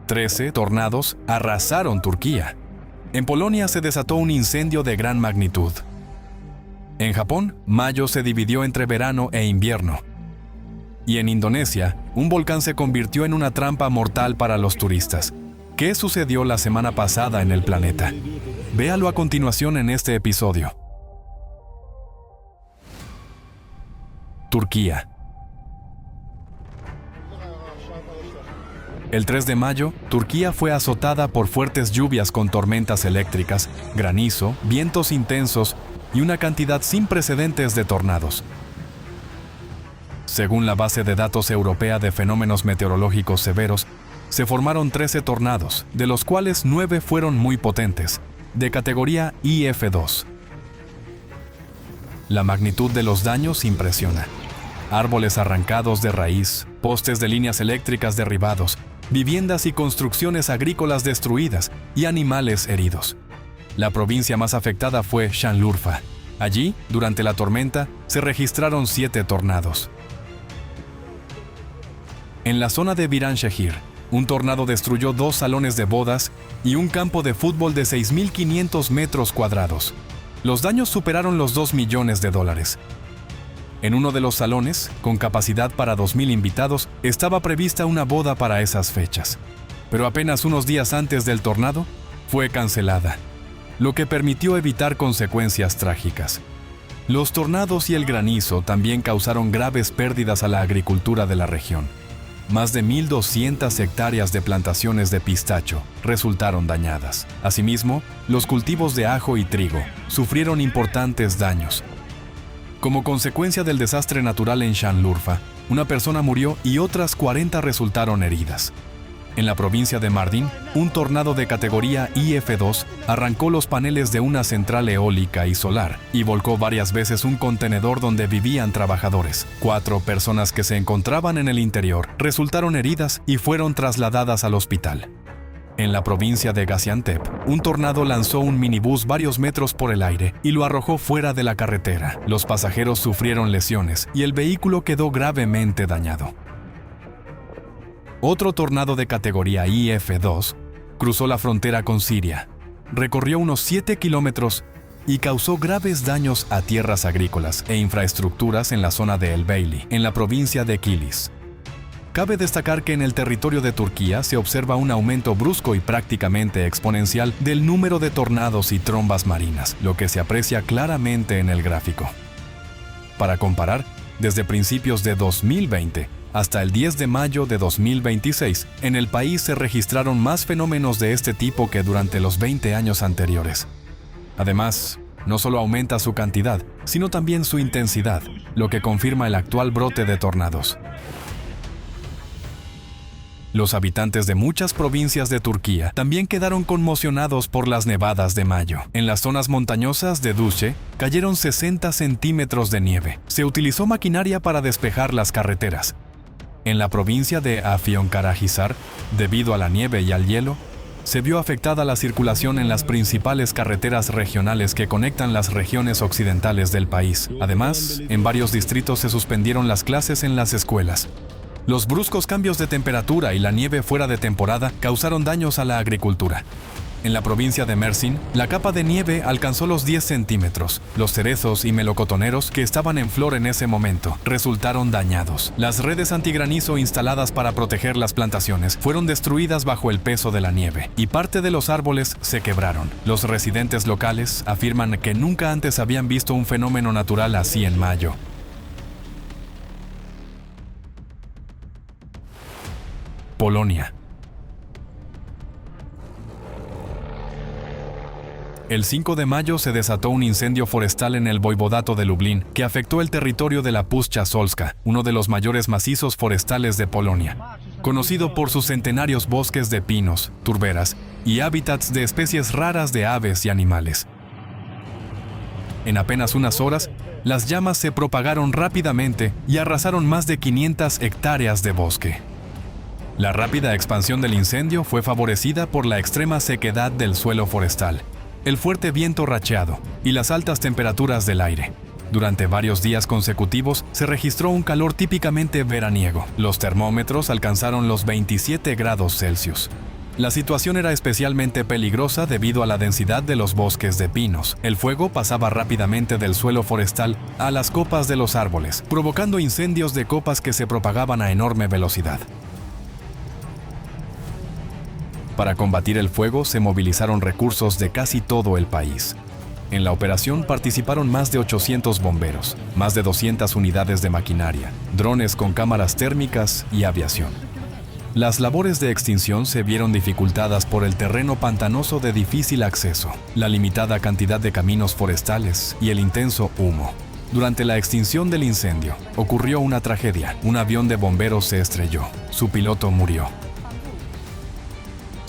13 tornados arrasaron Turquía. En Polonia se desató un incendio de gran magnitud. En Japón, mayo se dividió entre verano e invierno. Y en Indonesia, un volcán se convirtió en una trampa mortal para los turistas. ¿Qué sucedió la semana pasada en el planeta? Véalo a continuación en este episodio. Turquía. El 3 de mayo, Turquía fue azotada por fuertes lluvias con tormentas eléctricas, granizo, vientos intensos y una cantidad sin precedentes de tornados. Según la base de datos europea de fenómenos meteorológicos severos, se formaron 13 tornados, de los cuales 9 fueron muy potentes, de categoría IF2. La magnitud de los daños impresiona. Árboles arrancados de raíz, postes de líneas eléctricas derribados, viviendas y construcciones agrícolas destruidas y animales heridos. La provincia más afectada fue Şanlıurfa. Allí, durante la tormenta, se registraron 7 tornados. En la zona de Viranşehir, un tornado destruyó 2 salones de bodas y un campo de fútbol de 6.500 metros cuadrados. Los daños superaron los $2 millones. En uno de los salones, con capacidad para 2.000 invitados, estaba prevista una boda para esas fechas. Pero apenas unos días antes del tornado, fue cancelada, lo que permitió evitar consecuencias trágicas. Los tornados y el granizo también causaron graves pérdidas a la agricultura de la región. Más de 1.200 hectáreas de plantaciones de pistacho resultaron dañadas. Asimismo, los cultivos de ajo y trigo sufrieron importantes daños. Como consecuencia del desastre natural en Şanlıurfa, una persona murió y otras 40 resultaron heridas. En la provincia de Mardin, un tornado de categoría IF2 arrancó los paneles de una central eólica y solar y volcó varias veces un contenedor donde vivían trabajadores. 4 personas que se encontraban en el interior resultaron heridas y fueron trasladadas al hospital. En la provincia de Gaziantep, un tornado lanzó un minibús varios metros por el aire y lo arrojó fuera de la carretera. Los pasajeros sufrieron lesiones y el vehículo quedó gravemente dañado. Otro tornado de categoría IF2 cruzó la frontera con Siria, recorrió unos 7 kilómetros y causó graves daños a tierras agrícolas e infraestructuras en la zona de El Beili, en la provincia de Kilis. Cabe destacar que en el territorio de Turquía se observa un aumento brusco y prácticamente exponencial del número de tornados y trombas marinas, lo que se aprecia claramente en el gráfico. Para comparar, desde principios de 2020 hasta el 10 de mayo de 2026, en el país se registraron más fenómenos de este tipo que durante los 20 años anteriores. Además, no solo aumenta su cantidad, sino también su intensidad, lo que confirma el actual brote de tornados. Los habitantes de muchas provincias de Turquía también quedaron conmocionados por las nevadas de mayo. En las zonas montañosas de Dushe cayeron 60 centímetros de nieve. Se utilizó maquinaria para despejar las carreteras. En la provincia de Afyonkarahisar, debido a la nieve y al hielo, se vio afectada la circulación en las principales carreteras regionales que conectan las regiones occidentales del país. Además, en varios distritos se suspendieron las clases en las escuelas. Los bruscos cambios de temperatura y la nieve fuera de temporada causaron daños a la agricultura. En la provincia de Mersin, la capa de nieve alcanzó los 10 centímetros. Los cerezos y melocotoneros que estaban en flor en ese momento resultaron dañados. Las redes antigranizo instaladas para proteger las plantaciones fueron destruidas bajo el peso de la nieve y parte de los árboles se quebraron. Los residentes locales afirman que nunca antes habían visto un fenómeno natural así en mayo. Polonia. El 5 de mayo se desató un incendio forestal en el voivodato de Lublin que afectó el territorio de la Puszcza Solska, uno de los mayores macizos forestales de Polonia, conocido por sus centenarios bosques de pinos, turberas y hábitats de especies raras de aves y animales. En apenas unas horas, las llamas se propagaron rápidamente y arrasaron más de 500 hectáreas de bosque. La rápida expansión del incendio fue favorecida por la extrema sequedad del suelo forestal, el fuerte viento racheado y las altas temperaturas del aire. Durante varios días consecutivos se registró un calor típicamente veraniego. Los termómetros alcanzaron los 27 grados Celsius. La situación era especialmente peligrosa debido a la densidad de los bosques de pinos. El fuego pasaba rápidamente del suelo forestal a las copas de los árboles, provocando incendios de copas que se propagaban a enorme velocidad. Para combatir el fuego se movilizaron recursos de casi todo el país. En la operación participaron más de 800 bomberos, más de 200 unidades de maquinaria, drones con cámaras térmicas y aviación. Las labores de extinción se vieron dificultadas por el terreno pantanoso de difícil acceso, la limitada cantidad de caminos forestales y el intenso humo. Durante la extinción del incendio, ocurrió una tragedia. Un avión de bomberos se estrelló. Su piloto murió.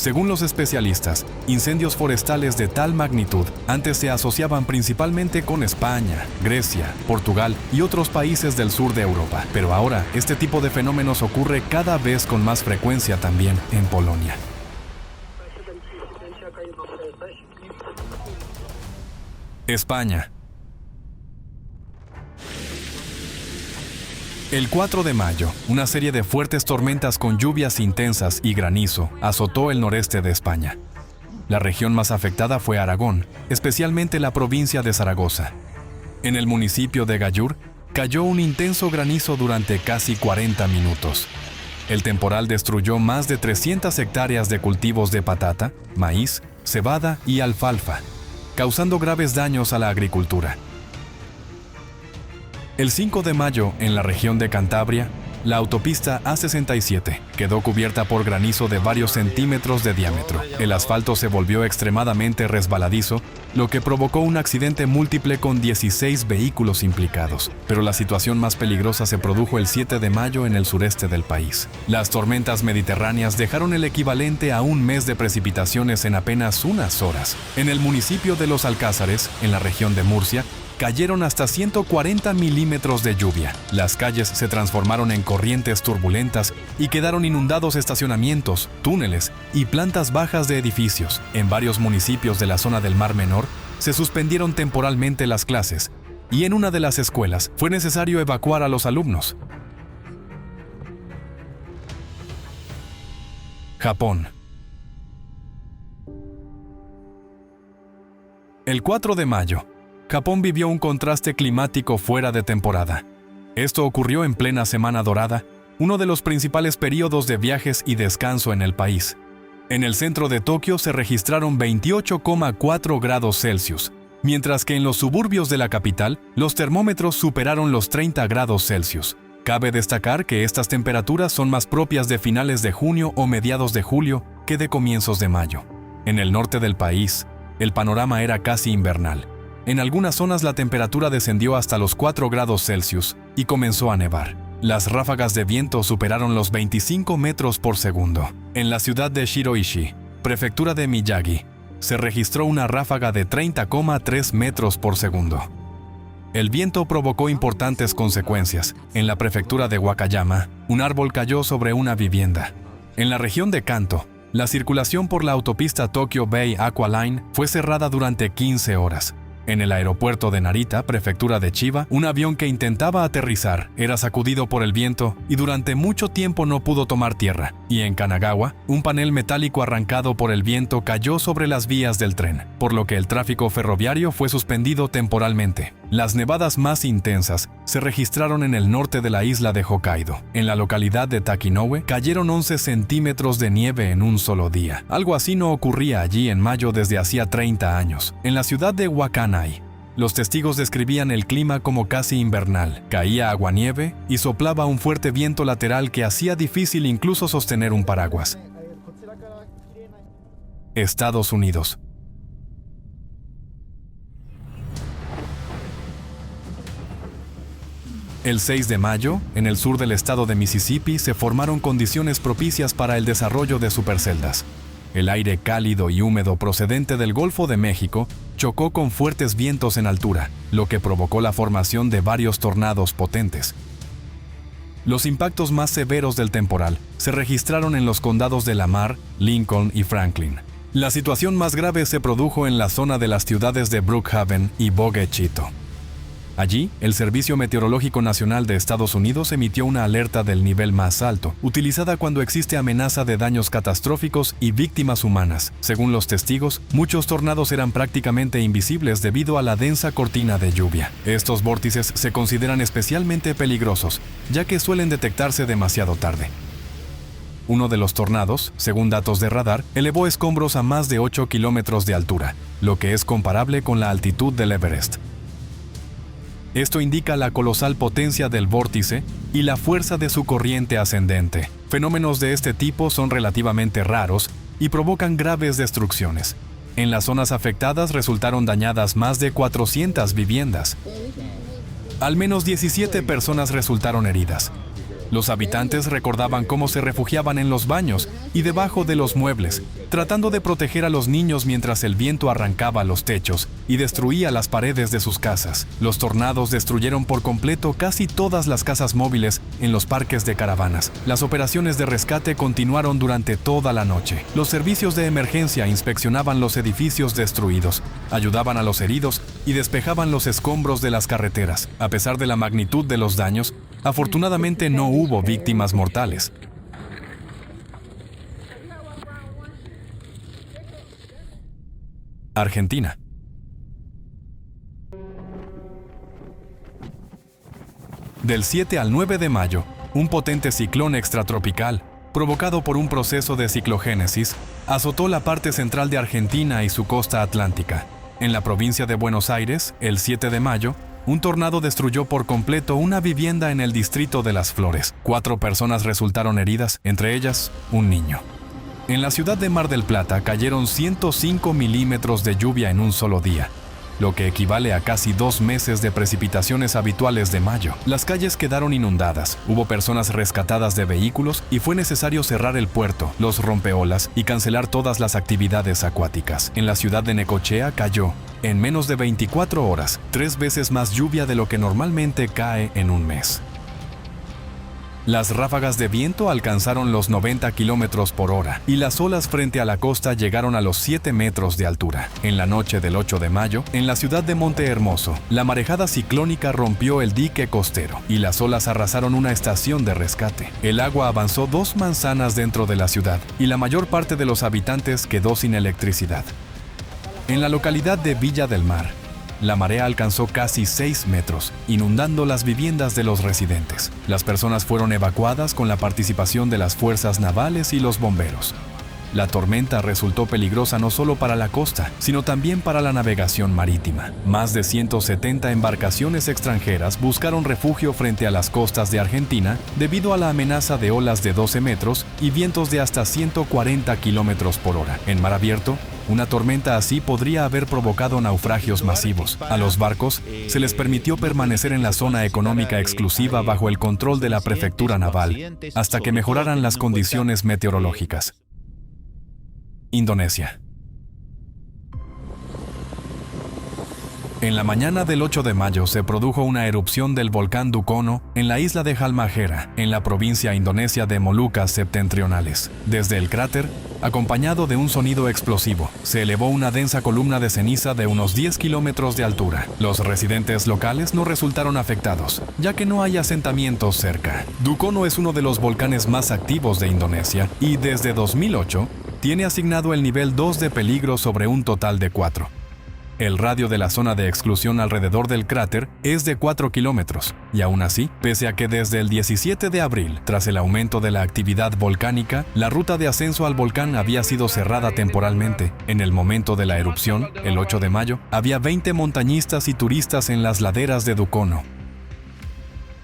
Según los especialistas, incendios forestales de tal magnitud antes se asociaban principalmente con España, Grecia, Portugal y otros países del sur de Europa. Pero ahora, este tipo de fenómenos ocurre cada vez con más frecuencia también en Polonia. España. El 4 de mayo, una serie de fuertes tormentas con lluvias intensas y granizo azotó el noreste de España. La región más afectada fue Aragón, especialmente la provincia de Zaragoza. En el municipio de Gallur, cayó un intenso granizo durante casi 40 minutos. El temporal destruyó más de 300 hectáreas de cultivos de patata, maíz, cebada y alfalfa, causando graves daños a la agricultura. El 5 de mayo, en la región de Cantabria, la autopista A67 quedó cubierta por granizo de varios centímetros de diámetro. El asfalto se volvió extremadamente resbaladizo, lo que provocó un accidente múltiple con 16 vehículos implicados. Pero la situación más peligrosa se produjo el 7 de mayo en el sureste del país. Las tormentas mediterráneas dejaron el equivalente a un mes de precipitaciones en apenas unas horas. En el municipio de Los Alcázares, en la región de Murcia, cayeron hasta 140 milímetros de lluvia. Las calles se transformaron en corrientes turbulentas y quedaron inundados estacionamientos, túneles y plantas bajas de edificios. En varios municipios de la zona del Mar Menor se suspendieron temporalmente las clases y en una de las escuelas fue necesario evacuar a los alumnos. Japón. El 4 de mayo, Japón vivió un contraste climático fuera de temporada. Esto ocurrió en plena Semana Dorada, uno de los principales períodos de viajes y descanso en el país. En el centro de Tokio se registraron 28,4 grados Celsius, mientras que en los suburbios de la capital los termómetros superaron los 30 grados Celsius. Cabe destacar que estas temperaturas son más propias de finales de junio o mediados de julio que de comienzos de mayo. En el norte del país, el panorama era casi invernal. En algunas zonas la temperatura descendió hasta los 4 grados Celsius y comenzó a nevar. Las ráfagas de viento superaron los 25 metros por segundo. En la ciudad de Shiroishi, prefectura de Miyagi, se registró una ráfaga de 30,3 metros por segundo. El viento provocó importantes consecuencias. En la prefectura de Wakayama, un árbol cayó sobre una vivienda. En la región de Kanto, la circulación por la autopista Tokyo Bay Aqua Line fue cerrada durante 15 horas. En el aeropuerto de Narita, prefectura de Chiba, un avión que intentaba aterrizar era sacudido por el viento y durante mucho tiempo no pudo tomar tierra. Y en Kanagawa, un panel metálico arrancado por el viento cayó sobre las vías del tren, por lo que el tráfico ferroviario fue suspendido temporalmente. Las nevadas más intensas se registraron en el norte de la isla de Hokkaido. En la localidad de Takinoue cayeron 11 centímetros de nieve en un solo día. Algo así no ocurría allí en mayo desde hacía 30 años. En la ciudad de Wakanai, los testigos describían el clima como casi invernal. Caía aguanieve y soplaba un fuerte viento lateral que hacía difícil incluso sostener un paraguas. Estados Unidos. El 6 de mayo, en el sur del estado de Mississippi, se formaron condiciones propicias para el desarrollo de superceldas. El aire cálido y húmedo procedente del Golfo de México chocó con fuertes vientos en altura, lo que provocó la formación de varios tornados potentes. Los impactos más severos del temporal se registraron en los condados de Lamar, Lincoln y Franklin. La situación más grave se produjo en la zona de las ciudades de Brookhaven y Bogue Chitto. Allí, el Servicio Meteorológico Nacional de Estados Unidos emitió una alerta del nivel más alto, utilizada cuando existe amenaza de daños catastróficos y víctimas humanas. Según los testigos, muchos tornados eran prácticamente invisibles debido a la densa cortina de lluvia. Estos vórtices se consideran especialmente peligrosos, ya que suelen detectarse demasiado tarde. Uno de los tornados, según datos de radar, elevó escombros a más de 8 kilómetros de altura, lo que es comparable con la altitud del Everest. Esto indica la colosal potencia del vórtice y la fuerza de su corriente ascendente. Fenómenos de este tipo son relativamente raros y provocan graves destrucciones. En las zonas afectadas resultaron dañadas más de 400 viviendas. Al menos 17 personas resultaron heridas. Los habitantes recordaban cómo se refugiaban en los baños y debajo de los muebles, tratando de proteger a los niños mientras el viento arrancaba los techos y destruía las paredes de sus casas. Los tornados destruyeron por completo casi todas las casas móviles en los parques de caravanas. Las operaciones de rescate continuaron durante toda la noche. Los servicios de emergencia inspeccionaban los edificios destruidos, ayudaban a los heridos y despejaban los escombros de las carreteras. A pesar de la magnitud de los daños, afortunadamente no hubo víctimas mortales. Argentina. Del 7 al 9 de mayo, un potente ciclón extratropical, provocado por un proceso de ciclogénesis, azotó la parte central de Argentina y su costa atlántica. En la provincia de Buenos Aires, el 7 de mayo, un tornado destruyó por completo una vivienda en el distrito de Las Flores. 4 personas resultaron heridas, entre ellas un niño. En la ciudad de Mar del Plata cayeron 105 milímetros de lluvia en un solo día, lo que equivale a casi 2 meses de precipitaciones habituales de mayo. Las calles quedaron inundadas, hubo personas rescatadas de vehículos y fue necesario cerrar el puerto, los rompeolas y cancelar todas las actividades acuáticas. En la ciudad de Necochea cayó, en menos de 24 horas, 3 veces más lluvia de lo que normalmente cae en un mes. Las ráfagas de viento alcanzaron los 90 kilómetros por hora y las olas frente a la costa llegaron a los 7 metros de altura. En la noche del 8 de mayo, en la ciudad de Monte Hermoso, la marejada ciclónica rompió el dique costero y las olas arrasaron una estación de rescate. El agua avanzó 2 manzanas dentro de la ciudad y la mayor parte de los habitantes quedó sin electricidad. En la localidad de Villa del Mar, la marea alcanzó casi 6 metros, inundando las viviendas de los residentes. Las personas fueron evacuadas con la participación de las fuerzas navales y los bomberos. La tormenta resultó peligrosa no solo para la costa, sino también para la navegación marítima. Más de 170 embarcaciones extranjeras buscaron refugio frente a las costas de Argentina debido a la amenaza de olas de 12 metros y vientos de hasta 140 kilómetros por hora. En mar abierto, una tormenta así podría haber provocado naufragios masivos. A los barcos se les permitió permanecer en la zona económica exclusiva bajo el control de la prefectura naval, hasta que mejoraran las condiciones meteorológicas. Indonesia. En la mañana del 8 de mayo se produjo una erupción del volcán Dukono en la isla de Halmahera, en la provincia indonesia de Molucas septentrionales. Desde el cráter, acompañado de un sonido explosivo, se elevó una densa columna de ceniza de unos 10 kilómetros de altura. Los residentes locales no resultaron afectados, ya que no hay asentamientos cerca. Dukono es uno de los volcanes más activos de Indonesia y desde 2008 tiene asignado el nivel 2 de peligro sobre un total de 4. El radio de la zona de exclusión alrededor del cráter es de 4 kilómetros, y aún así, pese a que desde el 17 de abril, tras el aumento de la actividad volcánica, la ruta de ascenso al volcán había sido cerrada temporalmente. En el momento de la erupción, el 8 de mayo, había 20 montañistas y turistas en las laderas de Dukono.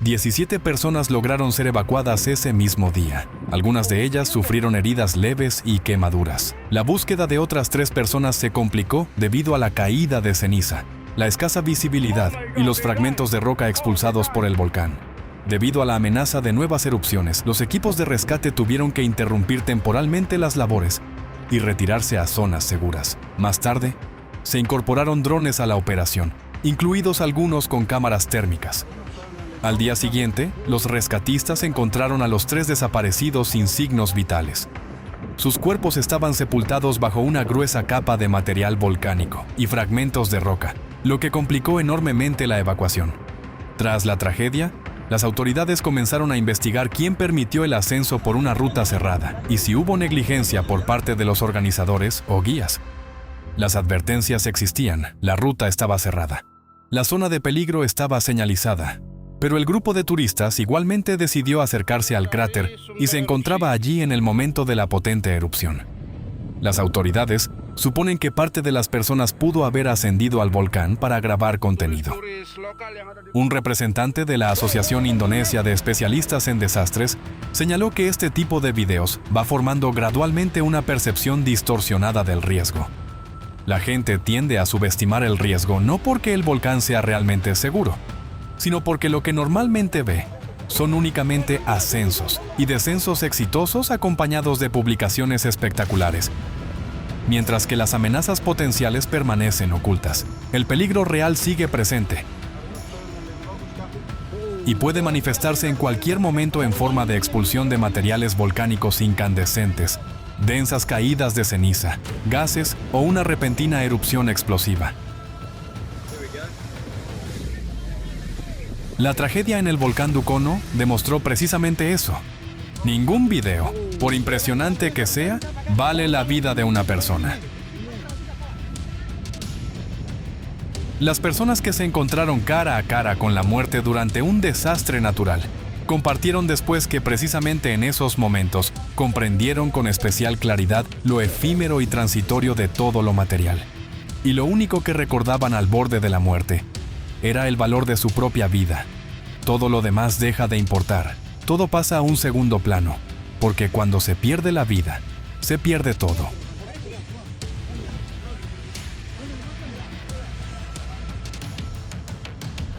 17 personas lograron ser evacuadas ese mismo día. Algunas de ellas sufrieron heridas leves y quemaduras. La búsqueda de otras 3 personas se complicó debido a la caída de ceniza, la escasa visibilidad y los fragmentos de roca expulsados por el volcán. Debido a la amenaza de nuevas erupciones, los equipos de rescate tuvieron que interrumpir temporalmente las labores y retirarse a zonas seguras. Más tarde, se incorporaron drones a la operación, incluidos algunos con cámaras térmicas. Al día siguiente, los rescatistas encontraron a los 3 desaparecidos sin signos vitales. Sus cuerpos estaban sepultados bajo una gruesa capa de material volcánico y fragmentos de roca, lo que complicó enormemente la evacuación. Tras la tragedia, las autoridades comenzaron a investigar quién permitió el ascenso por una ruta cerrada y si hubo negligencia por parte de los organizadores o guías. Las advertencias existían, la ruta estaba cerrada. La zona de peligro estaba señalizada, pero el grupo de turistas igualmente decidió acercarse al cráter y se encontraba allí en el momento de la potente erupción. Las autoridades suponen que parte de las personas pudo haber ascendido al volcán para grabar contenido. Un representante de la Asociación Indonesia de Especialistas en Desastres señaló que este tipo de videos va formando gradualmente una percepción distorsionada del riesgo. La gente tiende a subestimar el riesgo no porque el volcán sea realmente seguro, sino porque lo que normalmente ve son únicamente ascensos y descensos exitosos acompañados de publicaciones espectaculares. Mientras que las amenazas potenciales permanecen ocultas, el peligro real sigue presente y puede manifestarse en cualquier momento en forma de expulsión de materiales volcánicos incandescentes, densas caídas de ceniza, gases o una repentina erupción explosiva. La tragedia en el volcán Dukono demostró precisamente eso. Ningún video, por impresionante que sea, vale la vida de una persona. Las personas que se encontraron cara a cara con la muerte durante un desastre natural compartieron después que precisamente en esos momentos comprendieron con especial claridad lo efímero y transitorio de todo lo material. Y lo único que recordaban al borde de la muerte era el valor de su propia vida. Todo lo demás deja de importar. Todo pasa a un segundo plano, porque cuando se pierde la vida, se pierde todo.